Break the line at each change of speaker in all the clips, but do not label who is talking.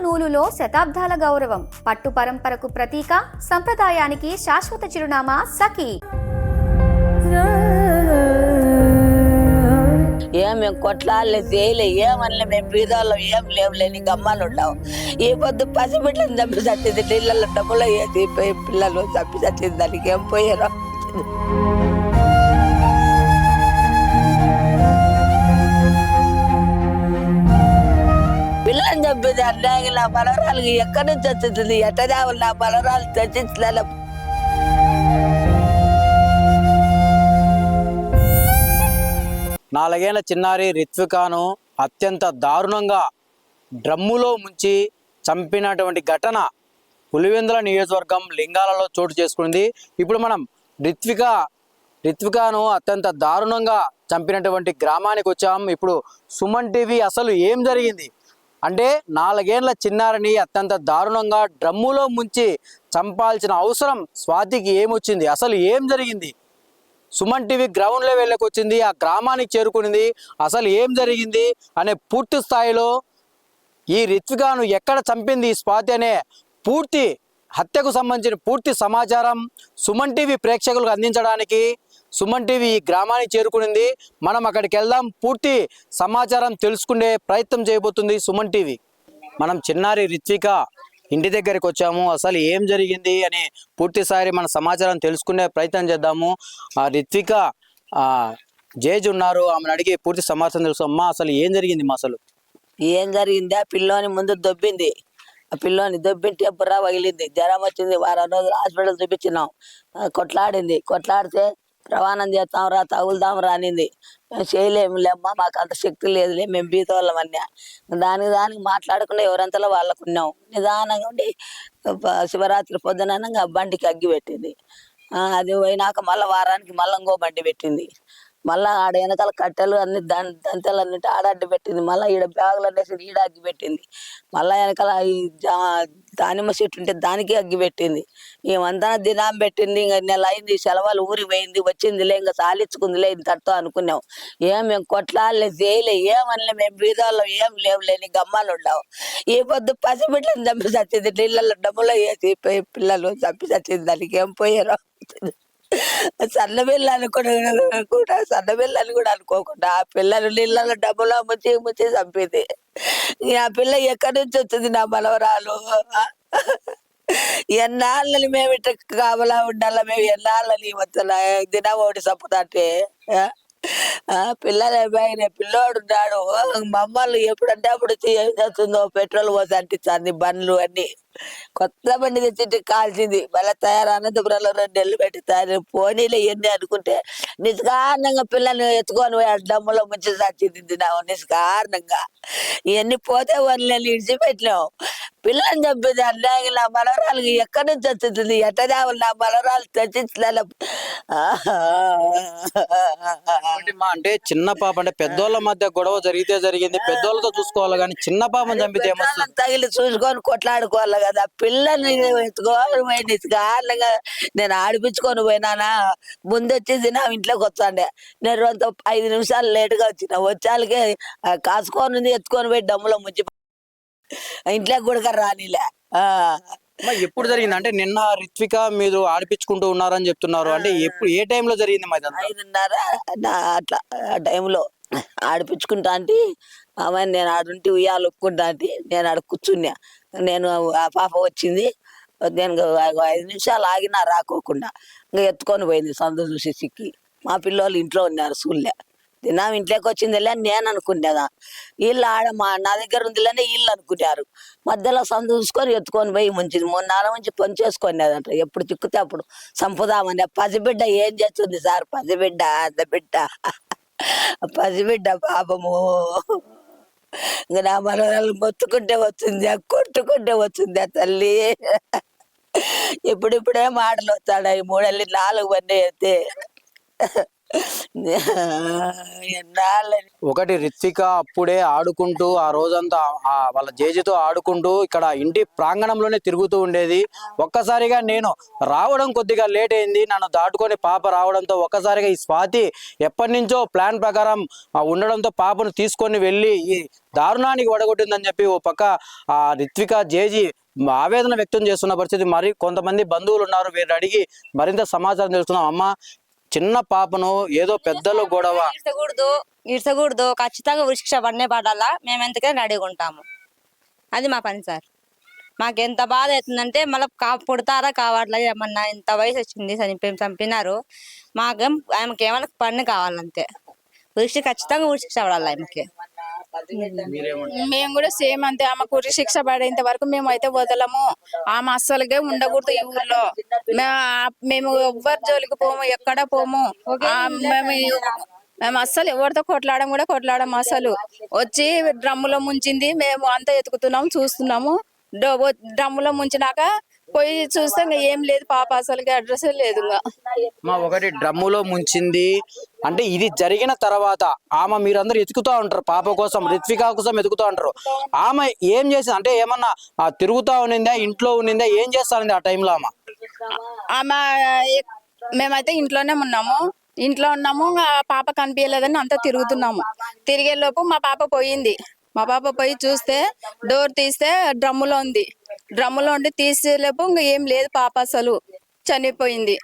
నూలులో శతాబ్దాల గౌరవం, పట్టు పరంపరకు ప్రతీక, సంప్రదాయానికి శాశ్వత చిరునామా సఖీ.
మేము కొట్లాడలే చేయలే ఏమనలే, మేము బీదాల్లో ఏం లేవులే, నీకు అమ్మాలు ఉండవు. ఈ పొద్దు పసిబిడ్డలు చంపి చచ్చింది, నీళ్ళలో డబ్బులు వేసి పిల్లలు చంపి చచ్చింది, దానికి ఏం పోయారో. పిల్లల్ని చంపేది అన్నాగి నా బలరాలు ఎక్కడి నుంచి వచ్చింది, ఎట్టదేవలు నా బలరాలు తెచ్చించలే.
నాలుగేళ్ల చిన్నారి రిత్వికాను అత్యంత దారుణంగా డ్రమ్ములో ముంచి చంపినటువంటి ఘటన పులివెందుల నియోజకవర్గం లింగాలలో చోటు చేసుకుంది. ఇప్పుడు మనం రిత్వికాను అత్యంత దారుణంగా చంపినటువంటి గ్రామానికి వచ్చాం. ఇప్పుడు సుమన్ టీవీ అసలు ఏం జరిగింది అంటే, 4 ఏళ్ల చిన్నారిని అత్యంత దారుణంగా డ్రమ్ములో ముంచి చంపాల్సిన అవసరం స్వాతికి ఏమొచ్చింది, అసలు ఏం జరిగింది? సుమన్ టీవీ గ్రౌండ్ లెవెల్లోకి వచ్చింది, ఆ గ్రామానికి చేరుకునింది. అసలు ఏం జరిగింది అనే పూర్తి స్థాయిలో ఈ రిత్వికాను ఎక్కడ చంపింది ఈ స్వాతి అనే పూర్తి హత్యకు సంబంధించిన పూర్తి సమాచారం సుమన్ టీవీ ప్రేక్షకులకు అందించడానికి సుమన్ టీవీ ఈ గ్రామానికి చేరుకునింది. మనం అక్కడికి వెళ్దాం, పూర్తి సమాచారం తెలుసుకునే ప్రయత్నం చేయబోతుంది సుమన్ టీవీ. మనం చిన్నారి రిత్విక ఇంటి దగ్గరికి వచ్చాము, అసలు ఏం జరిగింది అని పూర్తిసారి మన సమాచారం తెలుసుకునే ప్రయత్నం చేద్దాము. రిత్విక జేజ్ ఉన్నారు, ఆమెను అడిగి పూర్తి సమాచారం తెలుసు. అమ్మా అసలు ఏం జరిగింది? మా అసలు
ఏం జరిగింది? ఆ పిల్లోని ముందు దొబ్బింది, ఆ పిల్లోని దొబ్బింటే బుర్ర పగిలింది, జ్వరం వచ్చింది, 4 రోజులు హాస్పిటల్ చూపించినాం. కొట్లాడితే రవాణా చేస్తాం రా, తగులుదాం రానింది. మేము చేయలేములేమ్మా, మాకు అంత శక్తి లేదులే, మేము బీతోళ్ళం అన్నా. దానికి మాట్లాడకుండా ఎవరంతలో వాళ్ళకు ఉన్నాం. నిదానంగా ఉండి శివరాత్రి పొద్దున బండికి అగ్గి పెట్టింది. అది పోయినాక మళ్ళీ వారానికి మళ్ళీ ఇంకో బండి పెట్టింది. మళ్ళీ ఆడ వెనకాల కట్టెలు అన్ని దంతెలన్నీ ఆడడ్డు పెట్టింది. మళ్ళీ ఈడ బ్యాగులు అనేసి ఈడ అగ్గి పెట్టింది. మళ్ళీ వెనకాల ఈ దానిమ్మ చెట్టు ఉంటే దానికి అగ్గి పెట్టింది. ఏమంతా దినం పెట్టింది. ఇంకా నెల అయింది, సెలవులు ఊరికి పోయింది, వచ్చిందిలే, ఇంకా సాలించుకుందిలే ఇంతటితో అనుకున్నాం. మేము కొట్లాడలే చేయలే ఏమనలే, మేము బీదాల్లో ఏం లేవులే, నీకు అమ్మాలు ఉండవు. ఈ పొద్దు పసిబిడ్డలు చంపి చచ్చింది, నీళ్ళలో డబ్బులు వేసి పిల్లలు చంపి చచ్చింది, దానికి ఏం పోయారో. సన్నపిల్లని కూడా అనుకోకుండా ఆ పిల్లలు నీళ్ళలో డబ్బులో ముంచి చంపింది. ఆ పిల్ల ఎక్కడి నుంచి వచ్చింది నా మనవరాలు? ఎన్నాళ్ళని మేము ఇట్లా కావలా ఉండాలా, మేము ఎన్నాళ్ళని వచ్చా దినం ఒకటి చంపుతాంటే పిల్లలు ఏమైనా పిల్లోడు ఉన్నాడు. మమ్మల్ని ఎప్పుడంటే అప్పుడు చేస్తుందో పెట్రోల్ పోసి అంటించాలి, బండ్లు అన్ని కొత్త బండి తెచ్చి కాల్చింది. మళ్ళీ అనంతపురంలో 2 నెలలు పెట్టి తయారు పోనీలే ఎన్ని అనుకుంటే నిష్కారణంగా పిల్లల్ని ఎత్తుకొని పోయి డమ్ములో ముంచి చచ్చింది. నిష్కారణంగా ఇవన్నీ పోతే వాళ్ళని విడిచిపెట్టినాం. పిల్లల్ని చంపింది అన్నాగి నా బలరాలకి ఎక్కడి నుంచి వచ్చింది, ఎట్టదేవలు నా బలరాలు తెచ్చించలే.
అంటే చిన్న పాప అంటే పెద్దోళ్ళ మధ్య గొడవ జరిగింది, పెద్దోళ్ళతో చూసుకోవాలి కానీ చిన్న పాపను చంపితే
తగిలి చూసుకొని కొట్లాడుకోవాలి కదా. పిల్లల్ని ఎత్తుకొని పోయింది కారణంగా నేను ఆడిపించుకొని పోయినానా. ముందు వచ్చేసి నా ఇంట్లోకి వచ్చాండే, నేను 5 నిమిషాలు లేటుగా వచ్చిన. వచ్చాలకే కాసుకొని ఎత్తుకొని పోయి డమ్ములో ముంచి ఇంట్లోకి కూడా రానిలే.
ఎప్పుడు జరిగింది అంటే నిన్న రిత్విక మీరు ఆడిపించుకుంటూ ఉన్నారని చెప్తున్నారు, అంటే ఎప్పుడు ఏ టైంలో జరిగింది?
5:30 అట్లా టైంలో ఆడిపించుకుంటా అంటే ఆమె నేను ఆడుంటే ఉయ్యాలు ఒప్పుకుంటా అంటే నేను ఆడ కూర్చున్నా. నేను ఆ పాప వచ్చింది, నేను 5 నిమిషాలు ఆగినా రాకోకుండా ఇంకా ఎత్తుకొని పోయింది. సందు చూసి సిక్కి మా పిల్లలు ఇంట్లో ఉన్నారు స్కూల్లో. నా ఇంట్లోకి వచ్చిందిలే నేను అనుకునేదా, వీళ్ళు నా దగ్గర ఉందిలేనే వీళ్ళు అనుకున్నారు. మధ్యలో సందు చూసుకొని ఎత్తుకొని పోయి ముంచింది. 3-4 నుంచి పని చేసుకునేదంట. ఎప్పుడు చిక్కుతే అప్పుడు చంపుదామని. పసిబిడ్డ ఏం చేస్తుంది సార్? పసిబిడ్డ బిడ్డ పసిబిడ్డ పాపము. ఇంకా నా మనవరాలు మొత్తుకుంటే వచ్చింది, కొట్టుకుంటే వచ్చింది తల్లి. ఇప్పుడిప్పుడే మాటలు వస్తాడు. 3 వెళ్ళి 4 పని అయితే ఎన్నాళ్ళని
ఒకటి రిత్విక అప్పుడే ఆడుకుంటూ ఆ రోజంతా వాళ్ళ జేజుతో ఆడుకుంటూ ఇక్కడ ఇంటి ప్రాంగణంలోనే తిరుగుతూ ఉండేది. ఒక్కసారిగా నేను రావడం కొద్దిగా లేట్ అయింది, నన్ను దాటుకొని పాప రావడంతో ఒక్కసారిగా ఈ స్వాతి ఎప్పటి నుంచో ప్లాన్ ప్రకారం ఉండడంతో పాపను తీసుకొని వెళ్ళి ఈ దారుణానికి వడగొట్టిందని చెప్పి ఓ పక్క ఆ రిత్విక జేజీ ఆవేదన వ్యక్తం చేస్తున్న పరిస్థితి. మరి కొంతమంది బంధువులు ఉన్నారు, వీరిని అడిగి మరింత సమాచారం తెలుస్తున్నాం. అమ్మ, చిన్న పాపను ఏదో పెద్దలు గొడవ
ఇడ్చకూడదు, ఖచ్చితంగా శిక్ష పడనే పడాలా. మేము ఎంతకైనా రెడీగా ఉంటాము. అది మా పని సార్. మాకు ఎంత బాధ అవుతుందంటే మళ్ళీ పుడతారా కావట్లా, ఏమన్నా ఇంత వయసు వచ్చింది చంపినారు. ఆమెకి ఏమన్నా పని కావాలంతే. శిక్ష ఖచ్చితంగా శిక్ష పడాలి ఆమెకి.
మేము కూడా సేమ్ అంతే. ఆమెకు ఉరి శిక్ష పడేంత వరకు మేము అయితే వదలము. ఆమె అస్సలుగా ఉండకూడదు ఈ ఊర్లో. మేము ఎవ్వరి జోలికి పోము, ఎక్కడ పోము. మేము అస్సలు ఎవరితో కొట్లాడము. అసలు వచ్చి డ్రమ్ములో ముంచింది, మేము అంతా ఎతుకుతున్నాము, చూస్తున్నాము. డ్రమ్ములో ముంచినాక పోయి చూస్తే ఇంకా ఏం లేదు, పాప అసలుకి అడ్రస్ లేదు.
మా ఒకటి డ్రమ్ములో ముంచింది అంటే ఇది జరిగిన తర్వాత ఆమె మీరందరూ ఎతుకుతా ఉంటారు, పాప కోసం రిత్విక కోసం ఎతుకుతా ఉంటారు. ఆమె ఏం చేసింది అంటే ఏమన్నా తిరుగుతా ఉన్నిందా, ఇంట్లో ఉన్నిందా, ఏం చేస్తానండి ఆ టైంలో
ఆమె? మేమైతే ఇంట్లోనే ఉన్నాము. పాప కనిపించలేదని అంతా తిరుగుతున్నాము. తిరిగే లోపు మా పాప పోయింది. మా పాప పోయి చూస్తే డోర్ తీస్తే డ్రమ్ములో ఉండి తీసేలోపు ఇంకా ఏం లేదు, పాప అసలు చనిపోయింది.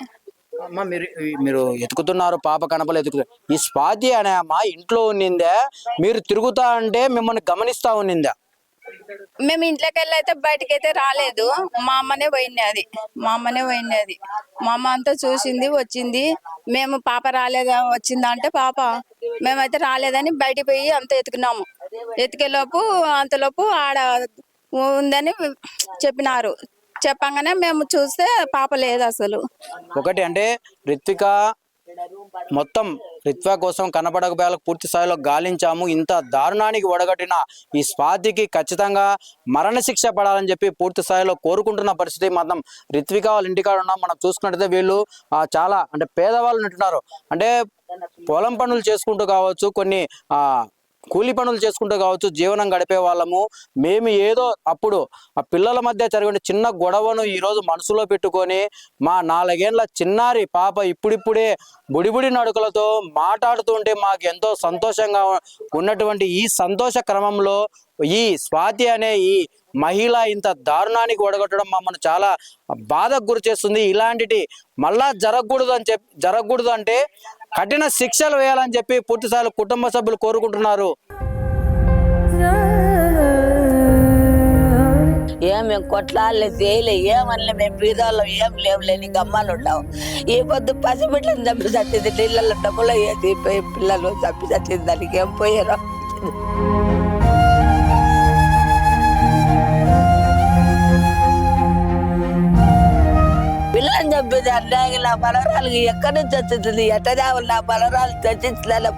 అమ్మ, మీరు ఎతుకుతున్నారు, పాప కనపలేదు, ఎతుకుతున్నారు. ఈ స్వాతి అనే అమ్మ ఇంట్లో ఉన్నిందా, మీరు తిరుగుతా అంటే మిమ్మల్ని గమనిస్తా ఉన్నిందా?
మేము ఇంట్లోకి వెళ్ళి అయితే బయటకి అయితే రాలేదు. మా అమ్మనే పోయినది. మా అమ్మ అంతా చూసింది, వచ్చింది. మేము పాప రాలేదా, వచ్చిందా అంటే పాప మేమైతే రాలేదని బయటికి పోయి అంతా ఎతుకున్నాము. ఎతికేలోపు అంతలోపు ఆడ ఉందని చెప్పినారు. చెప్పంగానే మేము చూస్తే పాప లేదు అసలు.
ఒకటి అంటే రిత్విక కోసం కనపడకపోయాలకు పూర్తి స్థాయిలో గాలించాము. ఇంత దారుణానికి ఒడగట్టిన ఈ స్వాతికి ఖచ్చితంగా మరణశిక్ష పడాలని చెప్పి పూర్తి స్థాయిలో కోరుకుంటున్న పరిస్థితి. మనం రిత్విక వాళ్ళ ఇంటికాడ ఉన్నాం. మనం చూసుకున్నట్టయితే వీళ్ళు చాలా అంటే పేదవాళ్ళు ఉంటున్నారు. అంటే పొలం పనులు చేసుకుంటూ కావచ్చు, కొన్ని కూలి పనులు చేసుకుంటూ కావచ్చు, జీవనం గడిపే వాళ్ళము. మేము ఏదో అప్పుడు ఆ పిల్లల మధ్య జరిగిన చిన్న గొడవను ఈరోజు మనసులో పెట్టుకొని మా 4 ఏళ్ల చిన్నారి పాప ఇప్పుడిప్పుడే బుడిబుడి నడుకలతో మాట్లాడుతుంటే మాకు ఎంతో సంతోషంగా ఉన్నటువంటి ఈ సంతోష క్రమంలో ఈ స్వాతి అనే ఈ మహిళ ఇంత దారుణానికి ఒడగొట్టడం మమ్మల్ని చాలా బాధకు గురి చేస్తుంది. ఇలాంటివి మళ్ళా జరగకూడదు అంటే కఠిన శిక్షలు వేయాలని చెప్పి పూర్తిస్థాయిలో కుటుంబ సభ్యులు కోరుకుంటున్నారు.
మేము కొట్లాడలే, చేయలే, ఏమనలే. మేము బీదాల్లో ఏం లేవులేని గమ్మాలు ఉంటాం. ఈ పొద్దు పసిబిడ్డలను చంపి చచ్చింది, నీళ్ళలో డబ్బులో వేసి పిల్లలు చంపి చచ్చింది. దానికి ఏం పోయారో. పిల్లని చంపేది అన్యాయంగా. నా బలరాలు ఎక్కడి నుంచి వచ్చింది, ఎట్టదా నా బలరాలు తెచ్చించలే.